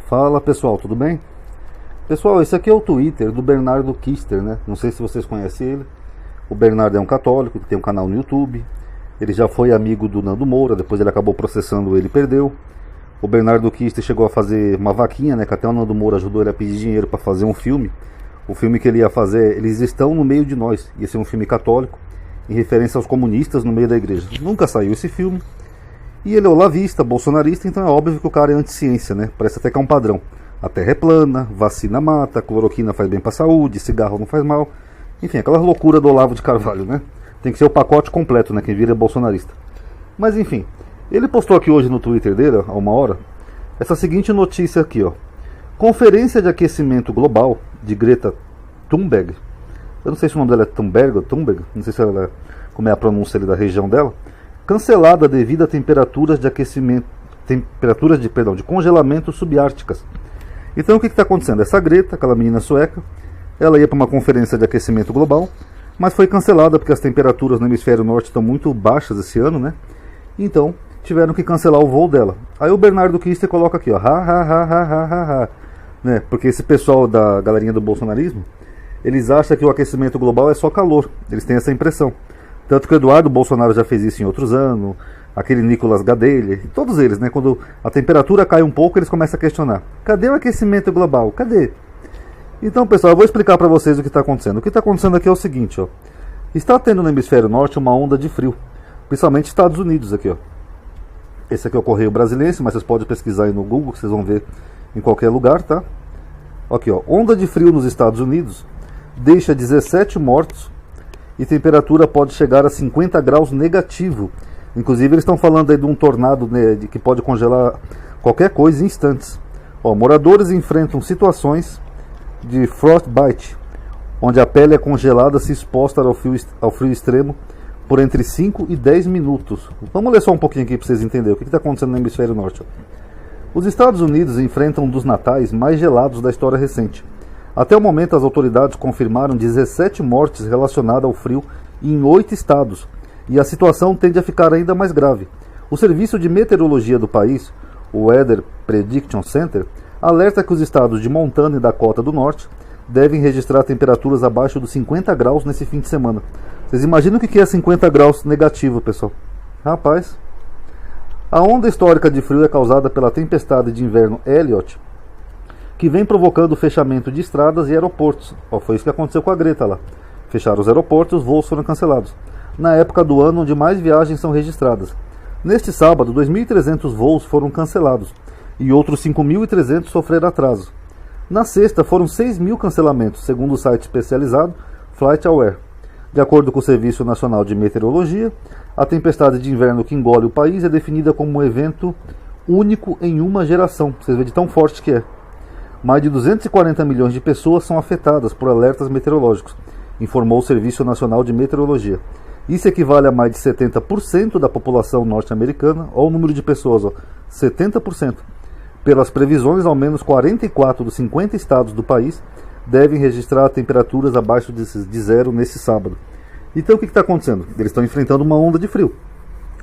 Fala pessoal, tudo bem? Pessoal, esse aqui é o Twitter do Bernardo Kister, né? Não sei se vocês conhecem ele. O Bernardo é um católico que tem um canal no YouTube. Ele já foi amigo do Nando Moura, depois ele acabou processando ele e perdeu. O Bernardo Kister chegou a fazer uma vaquinha, né? Que até o Nando Moura ajudou ele a pedir dinheiro para fazer um filme. O filme que ele ia fazer, Eles Estão no Meio de Nós. Ia ser um filme católico, em referência aos comunistas no meio da igreja. Nunca saiu esse filme. E ele é olavista, bolsonarista, então é óbvio que o cara é anti-ciência, né? Parece até que é um padrão. A terra é plana, vacina mata, cloroquina faz bem pra saúde, cigarro não faz mal. Enfim, aquela loucura do Olavo de Carvalho, né? Tem que ser o pacote completo, né? Quem vira é bolsonarista. Mas enfim, ele postou aqui hoje no Twitter dele, há uma hora, essa seguinte notícia aqui, ó. Conferência de aquecimento global de Greta Thunberg. Eu não sei se o nome dela é Thunberg ou Thunberg, não sei se ela, como é a pronúncia ali da região dela. Cancelada devido a temperaturas de aquecimento, de congelamento subárticas. Então o que está acontecendo? Essa Greta, aquela menina sueca, ela ia para uma conferência de aquecimento global, mas foi cancelada porque as temperaturas no hemisfério norte estão muito baixas esse ano, né? Então tiveram que cancelar o voo dela. Aí o Bernardo Kister coloca aqui, ó, né? Porque esse pessoal da galerinha do bolsonarismo, eles acham que o aquecimento global é só calor, eles têm essa impressão. Tanto que o Eduardo Bolsonaro já fez isso em outros anos, aquele Nicolas Gadelha, todos eles, né? Quando a temperatura cai um pouco, eles começam a questionar. Cadê o aquecimento global? Cadê? Então, pessoal, eu vou explicar para vocês o que está acontecendo. O que está acontecendo aqui é o seguinte, ó. Está tendo no hemisfério norte uma onda de frio, principalmente Estados Unidos aqui, ó. Esse aqui é o Correio Brasiliense, mas vocês podem pesquisar aí no Google, que vocês vão ver em qualquer lugar, tá? Aqui, ó. Onda de frio nos Estados Unidos deixa 17 mortos e temperatura pode chegar a 50 graus negativo. Inclusive eles estão falando aí de um tornado, né, que pode congelar qualquer coisa em instantes. Ó, moradores enfrentam situações de frostbite, onde a pele é congelada se exposta ao frio extremo por entre 5 e 10 minutos. Vamos ler só um pouquinho aqui para vocês entenderem o que está acontecendo no hemisfério norte. Ó. Os Estados Unidos enfrentam um dos natais mais gelados da história recente. Até o momento, as autoridades confirmaram 17 mortes relacionadas ao frio em 8 estados, e a situação tende a ficar ainda mais grave. O Serviço de Meteorologia do país, o Weather Prediction Center, alerta que os estados de Montana e Dakota do Norte devem registrar temperaturas abaixo dos 50 graus nesse fim de semana. Vocês imaginam o que é 50 graus negativo, pessoal? Rapaz, a onda histórica de frio é causada pela tempestade de inverno Elliott, que vem provocando o fechamento de estradas e aeroportos. Ó, foi isso que aconteceu com a Greta lá. Fecharam os aeroportos, os voos foram cancelados. Na época do ano onde mais viagens são registradas. Neste sábado, 2.300 voos foram cancelados e outros 5.300 sofreram atraso. Na sexta, foram 6.000 cancelamentos, segundo o site especializado FlightAware. De acordo com o Serviço Nacional de Meteorologia, a tempestade de inverno que engole o país é definida como um evento único em uma geração. Vocês veem de tão forte que é. Mais de 240 milhões de pessoas são afetadas por alertas meteorológicos, informou o Serviço Nacional de Meteorologia. Isso equivale a mais de 70% da população norte-americana. Olha o número de pessoas, ó, 70%. Pelas previsões, ao menos 44 dos 50 estados do país devem registrar temperaturas abaixo de zero nesse sábado. Então o que está acontecendo? Eles estão enfrentando uma onda de frio,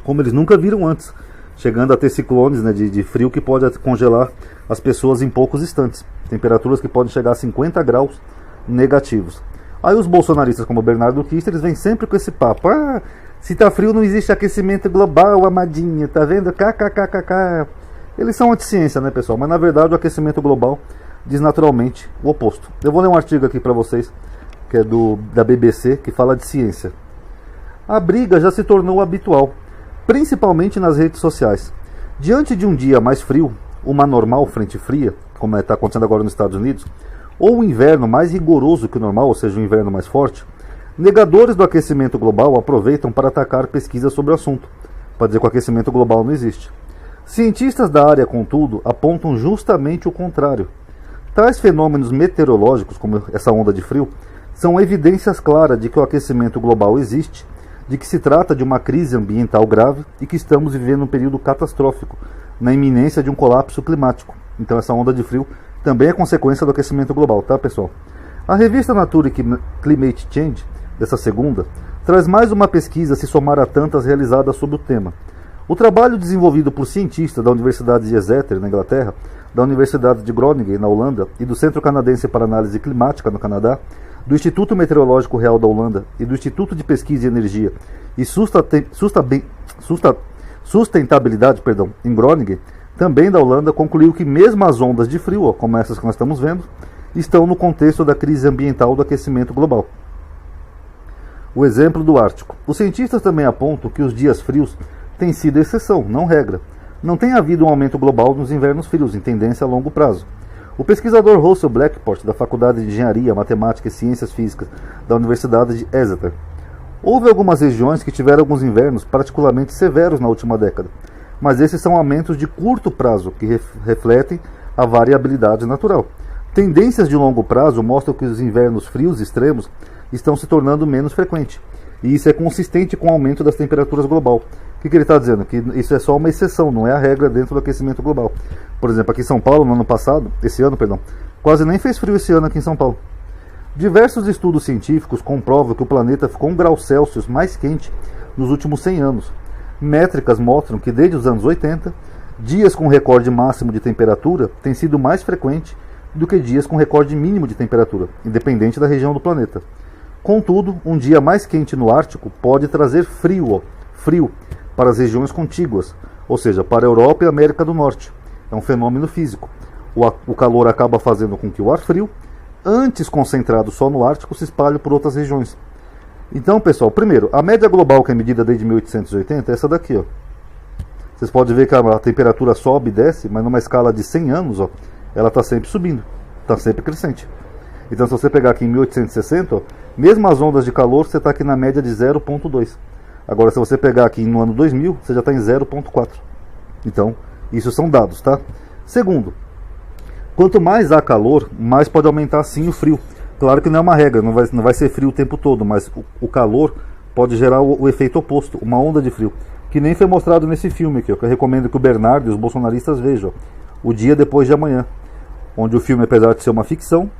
como eles nunca viram antes, chegando a ter ciclones, né, de frio que pode congelar as pessoas em poucos instantes. Temperaturas que podem chegar a 50 graus negativos. Aí os bolsonaristas como o Bernardo Kister, eles vêm sempre com esse papo. Ah, se tá frio não existe aquecimento global, amadinha, tá vendo? KKKKK. Eles são anti-ciência, né, pessoal? Mas na verdade o aquecimento global diz naturalmente o oposto. Eu vou ler um artigo aqui para vocês, que é da BBC, que fala de ciência. A briga já se tornou habitual, principalmente nas redes sociais. Diante de um dia mais frio, uma normal frente fria, como está acontecendo agora nos Estados Unidos, ou um inverno mais rigoroso que o normal, ou seja, um inverno mais forte, negadores do aquecimento global aproveitam para atacar pesquisas sobre o assunto, para dizer que o aquecimento global não existe. Cientistas da área, contudo, apontam justamente o contrário. Tais fenômenos meteorológicos, como essa onda de frio, são evidências claras de que o aquecimento global existe, de que se trata de uma crise ambiental grave e que estamos vivendo um período catastrófico, na iminência de um colapso climático. Então essa onda de frio também é consequência do aquecimento global, tá, pessoal? A revista Nature Climate Change, dessa segunda, traz mais uma pesquisa a se somar a tantas realizadas sobre o tema. O trabalho desenvolvido por cientistas da Universidade de Exeter, na Inglaterra, da Universidade de Groningen, na Holanda, e do Centro Canadense para Análise Climática, no Canadá, do Instituto Meteorológico Real da Holanda e do Instituto de Pesquisa e Energia e Sustentabilidade, em Groningen, também da Holanda, concluiu que mesmo as ondas de frio, como essas que nós estamos vendo, estão no contexto da crise ambiental do aquecimento global. O exemplo do Ártico. Os cientistas também apontam que os dias frios têm sido exceção, não regra. Não tem havido um aumento global nos invernos frios, em tendência a longo prazo. O pesquisador Russell Blackport, da Faculdade de Engenharia, Matemática e Ciências Físicas da Universidade de Exeter. Houve algumas regiões que tiveram alguns invernos particularmente severos na última década, mas esses são aumentos de curto prazo que refletem a variabilidade natural. Tendências de longo prazo mostram que os invernos frios extremos estão se tornando menos frequentes, e isso é consistente com o aumento das temperaturas global. O que ele está dizendo? Que isso é só uma exceção, não é a regra dentro do aquecimento global. Por exemplo, aqui em São Paulo, esse ano, quase nem fez frio esse ano aqui em São Paulo. Diversos estudos científicos comprovam que o planeta ficou 1 grau Celsius mais quente nos últimos 100 anos. Métricas mostram que desde os anos 80, dias com recorde máximo de temperatura têm sido mais frequentes do que dias com recorde mínimo de temperatura, independente da região do planeta. Contudo, um dia mais quente no Ártico pode trazer frio para as regiões contíguas, ou seja, para a Europa e a América do Norte. É um fenômeno físico. O calor acaba fazendo com que o ar frio, antes concentrado só no Ártico, se espalhe por outras regiões. Então, pessoal, primeiro, a média global que é medida desde 1880 é essa daqui. Vocês podem ver que a temperatura sobe e desce, mas numa escala de 100 anos, ela está sempre subindo, está sempre crescente. Então, se você pegar aqui em 1860, mesmo as ondas de calor, você está aqui na média de 0,2. Agora, se você pegar aqui no ano 2000, você já está em 0,4. Então, isso são dados, tá? Segundo, quanto mais há calor, mais pode aumentar sim o frio. Claro que não é uma regra, não vai ser frio o tempo todo, mas o calor pode gerar o efeito oposto, uma onda de frio. Que nem foi mostrado nesse filme aqui, que eu recomendo que o Bernardo e os bolsonaristas vejam. O Dia Depois de Amanhã, onde o filme, apesar de ser uma ficção,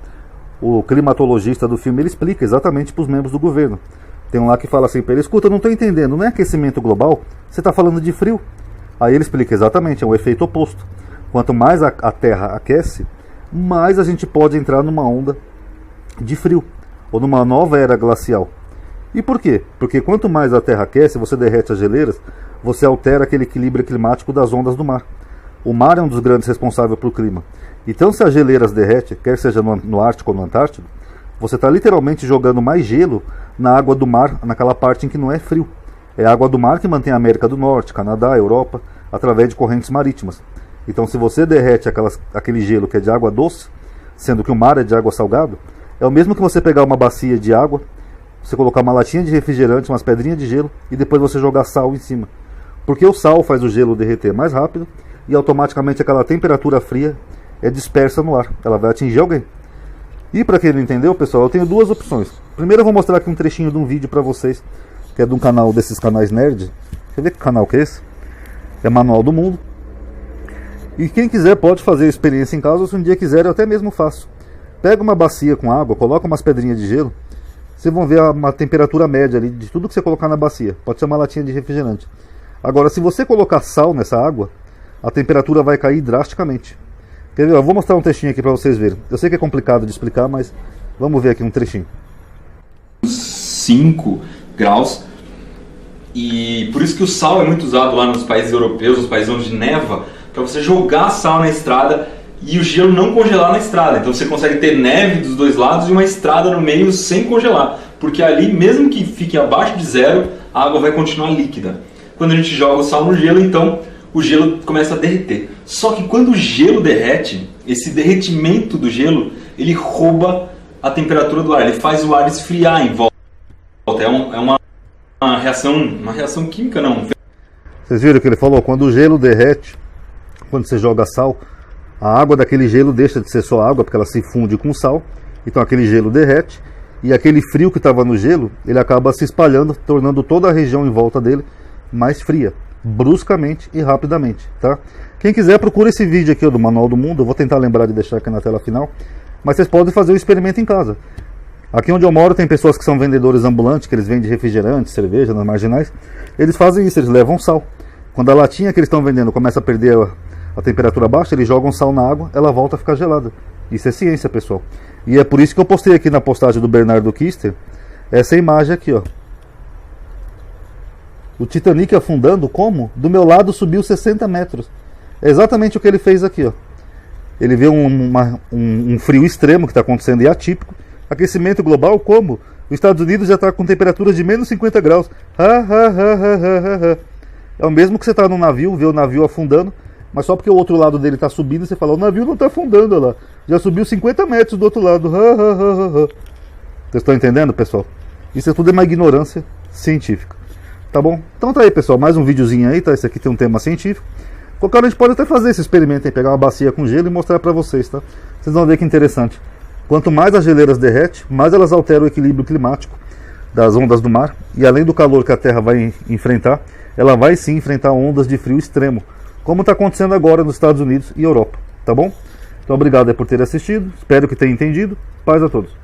o climatologista do filme ele explica exatamente para os membros do governo. Tem um lá que fala assim para ele: escuta, eu não estou entendendo, não é aquecimento global? Você está falando de frio? Aí ele explica exatamente, é o efeito oposto. Quanto mais a Terra aquece, mais a gente pode entrar numa onda de frio, ou numa nova era glacial. E por quê? Porque quanto mais a Terra aquece, você derrete as geleiras, você altera aquele equilíbrio climático das ondas do mar. O mar é um dos grandes responsáveis pelo clima. Então, se as geleiras derretem, quer seja no Ártico ou no Antártico, você está literalmente jogando mais gelo na água do mar, naquela parte em que não é frio. É a água do mar que mantém a América do Norte, Canadá, Europa, através de correntes marítimas. Então, se você derrete aquele gelo que é de água doce, sendo que o mar é de água salgada, é o mesmo que você pegar uma bacia de água, você colocar uma latinha de refrigerante, umas pedrinhas de gelo, e depois você jogar sal em cima. Porque o sal faz o gelo derreter mais rápido, e automaticamente aquela temperatura fria é dispersa no ar. Ela vai atingir alguém. E para quem não entendeu, pessoal, eu tenho duas opções. Primeiro eu vou mostrar aqui um trechinho de um vídeo para vocês, que é de um canal desses canais nerd. Quer ver que canal que é esse? É Manual do Mundo. E quem quiser pode fazer a experiência em casa, ou se um dia quiser eu até mesmo faço. Pega uma bacia com água, coloca umas pedrinhas de gelo, vocês vão ver uma temperatura média ali de tudo que você colocar na bacia. Pode ser uma latinha de refrigerante. Agora, se você colocar sal nessa água, a temperatura vai cair drasticamente. Quer ver? Eu vou mostrar um trechinho aqui para vocês verem. Eu sei que é complicado de explicar, mas vamos ver aqui um trechinho. 5 graus. E por isso que o sal é muito usado lá nos países europeus, nos países onde neva, para você jogar sal na estrada e o gelo não congelar na estrada. Então você consegue ter neve dos dois lados e uma estrada no meio sem congelar. Porque ali, mesmo que fique abaixo de zero, a água vai continuar líquida. Quando a gente joga o sal no gelo, então o gelo começa a derreter. Só que quando o gelo derrete, esse derretimento do gelo, ele rouba a temperatura do ar, ele faz o ar esfriar em volta. É uma reação química, não. Vocês viram que ele falou? Quando o gelo derrete, quando você joga sal, a água daquele gelo deixa de ser só água, porque ela se funde com sal. Então aquele gelo derrete, e aquele frio que estava no gelo, ele acaba se espalhando, tornando toda a região em volta dele mais fria, bruscamente e rapidamente, tá? Quem quiser, procura esse vídeo aqui do Manual do Mundo. Eu vou tentar lembrar de deixar aqui na tela final, mas vocês podem fazer o experimento em casa. Aqui onde eu moro tem pessoas que são vendedores ambulantes, que eles vendem refrigerante, cerveja nas marginais. Eles fazem isso, eles levam sal. Quando a latinha que eles estão vendendo começa a perder a temperatura baixa, eles jogam sal na água, ela volta a ficar gelada. Isso é ciência, pessoal. E é por isso que eu postei aqui na postagem do Bernardo Kister essa imagem aqui, ó. O Titanic afundando, como? Do meu lado subiu 60 metros. É exatamente o que ele fez aqui, ó. Ele vê um frio extremo que está acontecendo e atípico. Aquecimento global, como? Os Estados Unidos já está com temperaturas de menos 50 graus. É o mesmo que você está num navio, vê o navio afundando, mas só porque o outro lado dele está subindo, você fala, o navio não está afundando, olha lá. Já subiu 50 metros do outro lado. Vocês estão entendendo, pessoal? Isso tudo é uma ignorância científica. Tá bom? Então tá aí, pessoal, mais um videozinho aí, tá? Esse aqui tem um tema científico. Qualquer hora a gente pode até fazer esse experimento aí, pegar uma bacia com gelo e mostrar pra vocês, tá? Vocês vão ver que interessante. Quanto mais as geleiras derretem, mais elas alteram o equilíbrio climático das ondas do mar. E além do calor que a Terra vai enfrentar, ela vai sim enfrentar ondas de frio extremo, como está acontecendo agora nos Estados Unidos e Europa, tá bom? Então obrigado aí por ter assistido, espero que tenha entendido. Paz a todos.